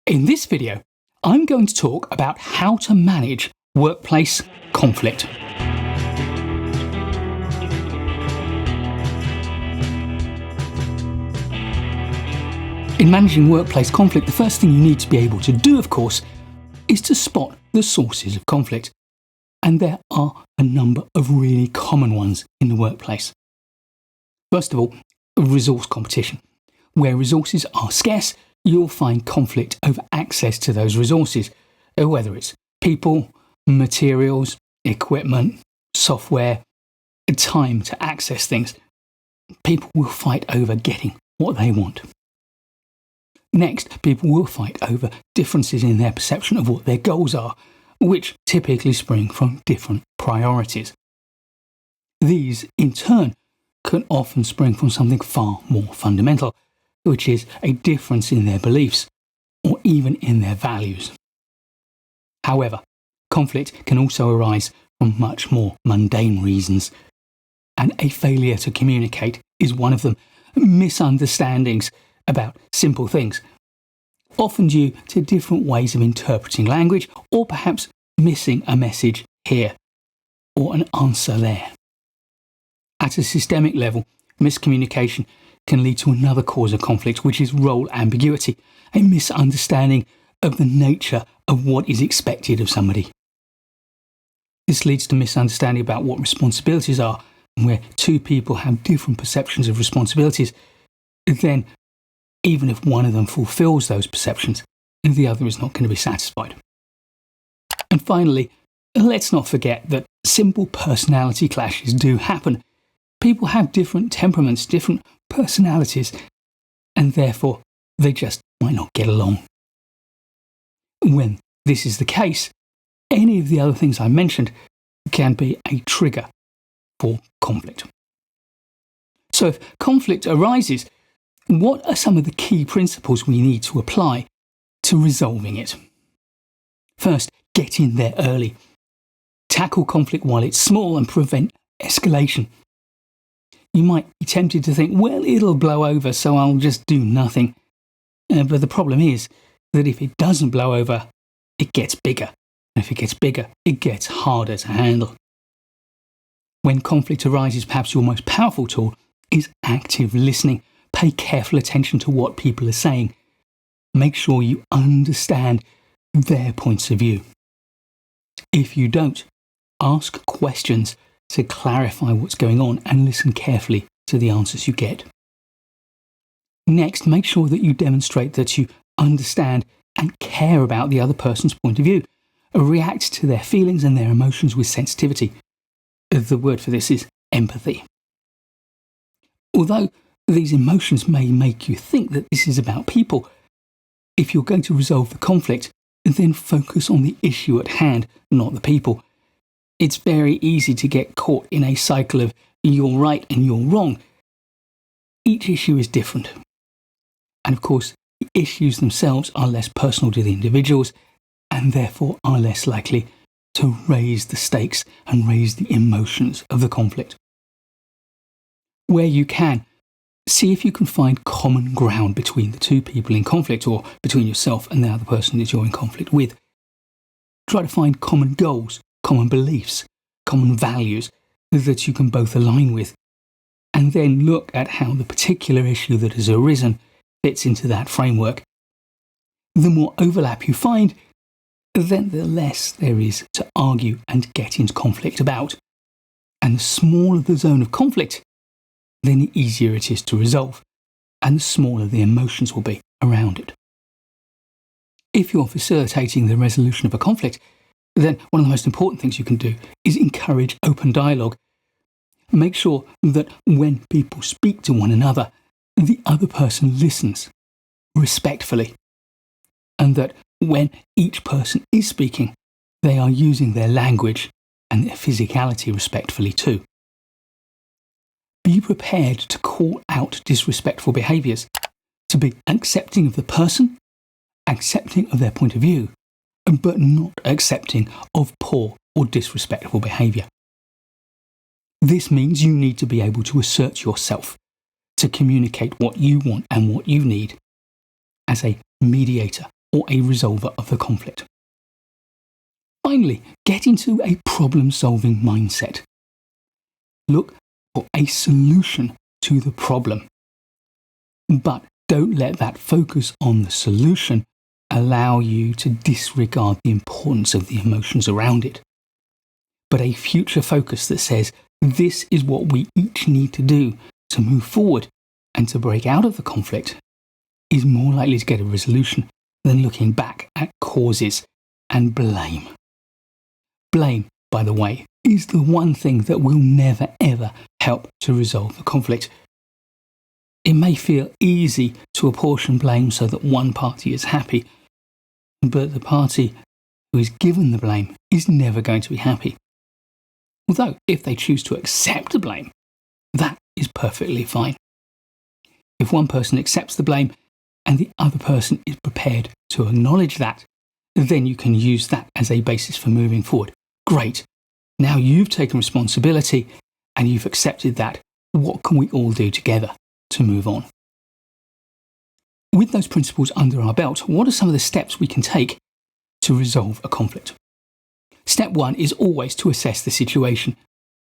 In this video, I'm going to talk about how to manage workplace conflict. In managing workplace conflict, the first thing you need to be able to do, of course, is to spot the sources of conflict. And there are a number of really common ones in the workplace. First of all, resource competition. Where resources are scarce, you'll find conflict over access to those resources, whether it's people, materials, equipment, software, time to access things. People will fight over getting what they want. Next, people will fight over differences in their perception of what their goals are, which typically spring from different priorities. These, in turn, can often spring from something far more fundamental, which is a difference in their beliefs, or even in their values. However, conflict can also arise from much more mundane reasons, and a failure to communicate is one of them. Misunderstandings about simple things, often due to different ways of interpreting language, or perhaps missing a message here, or an answer there. At a systemic level, miscommunication can lead to another cause of conflict, which is role ambiguity, a misunderstanding of the nature of what is expected of somebody. This leads to misunderstanding about what responsibilities are, and where two people have different perceptions of responsibilities, then even if one of them fulfills those perceptions, the other is not going to be satisfied. And finally, let's not forget that simple personality clashes do happen. People have different temperaments, different personalities, and therefore they just might not get along. When this is the case, any of the other things I mentioned can be a trigger for conflict. So if conflict arises, what are some of the key principles we need to apply to resolving it? First, get in there early. Tackle conflict while it's small and prevent escalation. You might be tempted to think, well, it'll blow over, so I'll just do nothing. But the problem is that if it doesn't blow over, it gets bigger. And if it gets bigger, it gets harder to handle. When conflict arises, perhaps your most powerful tool is active listening. Pay careful attention to what people are saying. Make sure you understand their points of view. If you don't, ask questions to clarify what's going on and listen carefully to the answers you get. Next, make sure that you demonstrate that you understand and care about the other person's point of view. React to their feelings and their emotions with sensitivity. The word for this is empathy. Although these emotions may make you think that this is about people, if you're going to resolve the conflict, then focus on the issue at hand, not the people. It's very easy to get caught in a cycle of you're right and you're wrong. Each issue is different. And of course, the issues themselves are less personal to the individuals and therefore are less likely to raise the stakes and raise the emotions of the conflict. Where you can, see if you can find common ground between the two people in conflict or between yourself and the other person that you're in conflict with. Try to find common goals, common beliefs, common values that you can both align with, and then look at how the particular issue that has arisen fits into that framework. The more overlap you find, then the less there is to argue and get into conflict about. And the smaller the zone of conflict, then the easier it is to resolve, and the smaller the emotions will be around it. If you're facilitating the resolution of a conflict, then one of the most important things you can do is encourage open dialogue. Make sure that when people speak to one another, the other person listens respectfully, and that when each person is speaking, they are using their language and their physicality respectfully too. Be prepared to call out disrespectful behaviours, to be accepting of the person, accepting of their point of view, but not accepting of poor or disrespectful behaviour. This means you need to be able to assert yourself, to communicate what you want and what you need as a mediator or a resolver of the conflict. Finally, get into a problem-solving mindset. Look for a solution to the problem. But don't let that focus on the solution allow you to disregard the importance of the emotions around it. But a future focus that says, this is what we each need to do to move forward and to break out of the conflict, is more likely to get a resolution than looking back at causes and blame. Blame, by the way, is the one thing that will never ever help to resolve the conflict. It may feel easy to apportion blame so that one party is happy, but the party who is given the blame is never going to be happy. Although, if they choose to accept the blame, that is perfectly fine. If one person accepts the blame and the other person is prepared to acknowledge that, then you can use that as a basis for moving forward. Great. Now you've taken responsibility and you've accepted that. What can we all do together to move on? With those principles under our belt, what are some of the steps we can take to resolve a conflict? Step one is always to assess the situation,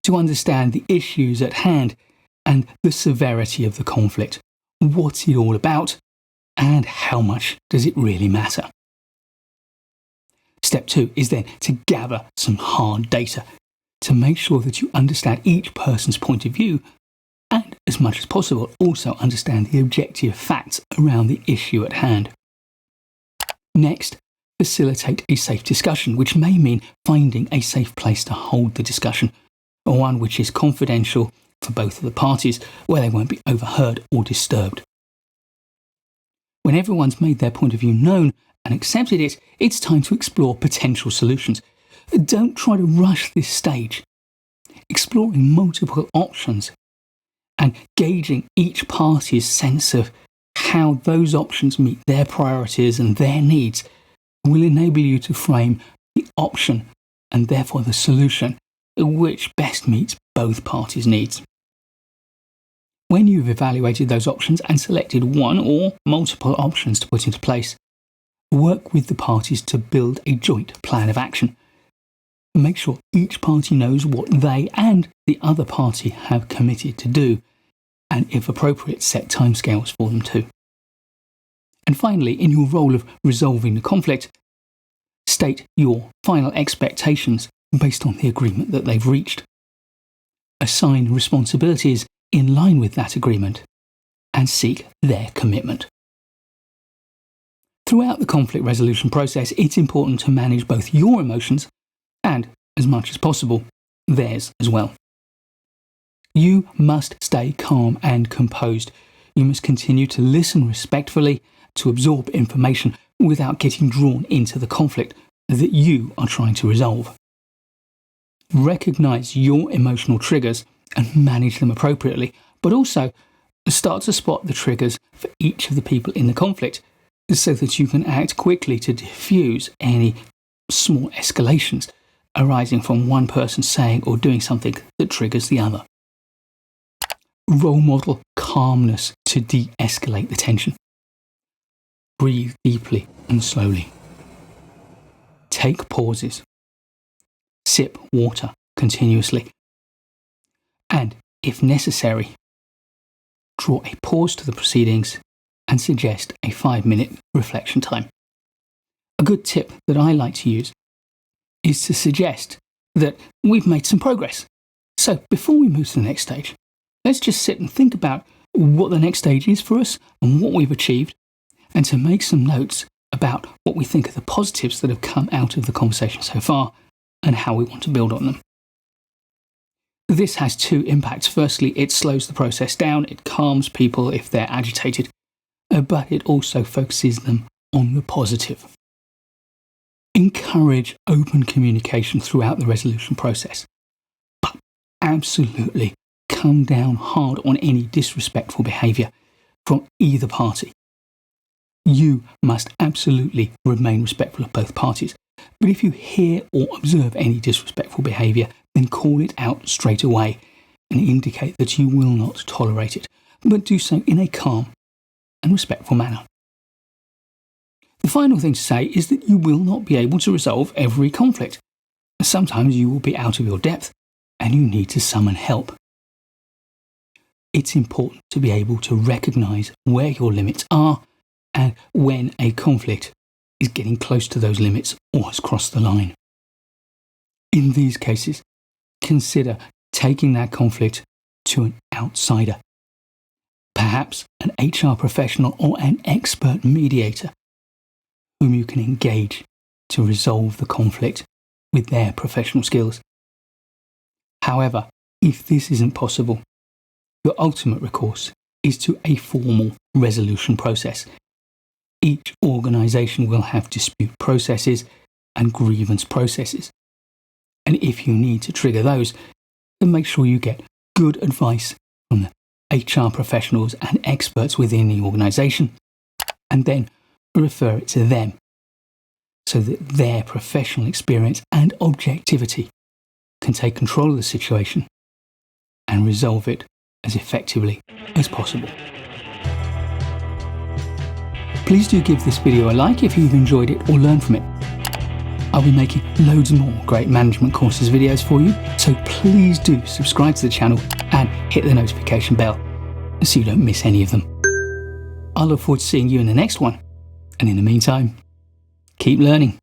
to understand the issues at hand and the severity of the conflict. What's it all about, and how much does it really matter? Step two is then to gather some hard data, to make sure that you understand each person's point of view and, as much as possible, also understand the objective facts around the issue at hand. Next, facilitate a safe discussion, which may mean finding a safe place to hold the discussion, or one which is confidential for both of the parties, where they won't be overheard or disturbed. When everyone's made their point of view known and accepted it, it's time to explore potential solutions. Don't try to rush this stage. Exploring multiple options and gauging each party's sense of how those options meet their priorities and their needs will enable you to frame the option and therefore the solution which best meets both parties' needs. When you've evaluated those options and selected one or multiple options to put into place, work with the parties to build a joint plan of action. Make sure each party knows what they and the other party have committed to do, and if appropriate, set timescales for them too. And finally, in your role of resolving the conflict, state your final expectations based on the agreement that they've reached. Assign responsibilities in line with that agreement and seek their commitment. Throughout the conflict resolution process, it's important to manage both your emotions and, as much as possible, theirs as well. You must stay calm and composed. You must continue to listen respectfully, to absorb information without getting drawn into the conflict that you are trying to resolve. Recognize your emotional triggers and manage them appropriately, but also start to spot the triggers for each of the people in the conflict so that you can act quickly to diffuse any small escalations arising from one person saying or doing something that triggers the other. Role model calmness to de-escalate the tension. Breathe deeply and slowly. Take pauses. Sip water continuously. And, if necessary, draw a pause to the proceedings and suggest a 5-minute reflection time. A good tip that I like to use is to suggest that we've made some progress. So before we move to the next stage, let's just sit and think about what the next stage is for us and what we've achieved, and to make some notes about what we think are the positives that have come out of the conversation so far and how we want to build on them. This has two impacts. Firstly, it slows the process down, it calms people if they're agitated, but it also focuses them on the positive. Encourage open communication throughout the resolution process, but absolutely come down hard on any disrespectful behaviour from either party. You must absolutely remain respectful of both parties, but if you hear or observe any disrespectful behaviour, then call it out straight away and indicate that you will not tolerate it, but do so in a calm and respectful manner. The The final thing to say is that you will not be able to resolve every conflict. Sometimes you will be out of your depth and you need to summon help. It's important to be able to recognise where your limits are and when a conflict is getting close to those limits or has crossed the line. In these cases, consider taking that conflict to an outsider, perhaps an HR professional or an expert mediator, whom you can engage to resolve the conflict with their professional skills. However, if this isn't possible, your ultimate recourse is to a formal resolution process. Each organisation will have dispute processes and grievance processes. And if you need to trigger those, then make sure you get good advice from the HR professionals and experts within the organisation, and then refer it to them so that their professional experience and objectivity can take control of the situation and resolve it as effectively as possible. Please do give this video a like if you've enjoyed it or learned from it. I'll be making loads more great management courses videos for you, so please do subscribe to the channel and hit the notification bell so you don't miss any of them. I look forward to seeing you in the next one, and in the meantime, keep learning.